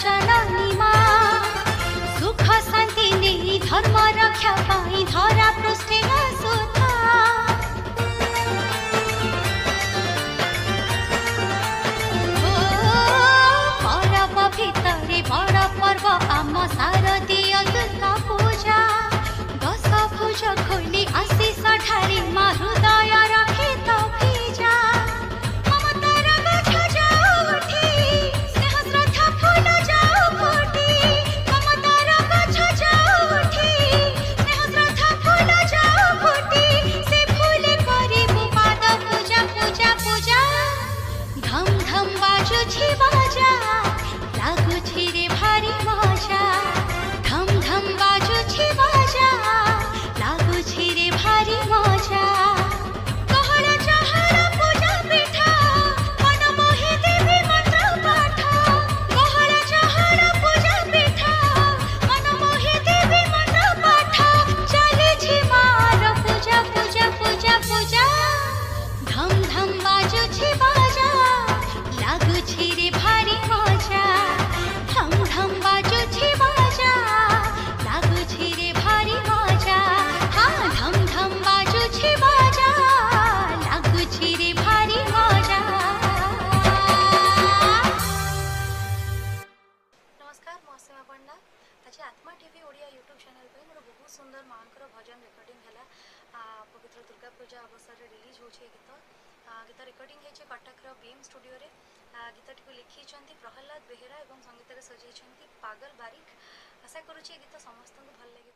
जननी माँ सुख शांति नहीं धर्म रक्षा पाई धरा पृष्ठे आसुथा परब भितरे बड़ पर्व आम शारदीय दुर्गा पूजा दश भुज खोली आशीष ढारी माँ हृदय रखे तो भिजा ममतार गछ जाऊ उठी स्नेह श्रद्धा फूल जाऊ फुटी ममतार गछ जाऊ उठी स्नेह श्रद्धा फूल जाऊ फुटी से फूल करिबु पाद पूजा पूजा पूजा धम धम बाजुछि बाजा लागुछि रे भारी मजा धम धम बाजुछि बाजा लागुछि रे भारी मजा कहल चहल पूजा पीठा मन मोहि देवी मंत्र पाठ कहल चहल पूजा पीठा मन मोहि देवी मंत्र पाठ चलिछि मार पूजा पूजा पूजा पूजा धम धम बाजुछि बाजा लागुछि रे भारी मजा धम धम बाजुछि बाजा लागुछि रे भारी मजा हाँ धम धम बाजुछि बाजा लागुछि रे भारी मजा। नमस्कार मो सीमा पंडा आज आत्मा टीवी ओडिया यूट्यूब चैनल पे मोर बहुत सुंदर मांकर भजन रिकॉर्डिंग है पवित्र दुर्गा पूजा अवसर में रिलीज होचे गीत गीत रिकॉर्डिंग है कटक बीएम स्टूडियो रे गीतटी को लिखी प्रहलाद बेहेरा और संगीत सजाई पागल बारिक आशा करुँचे गीत समस्त भल लगे।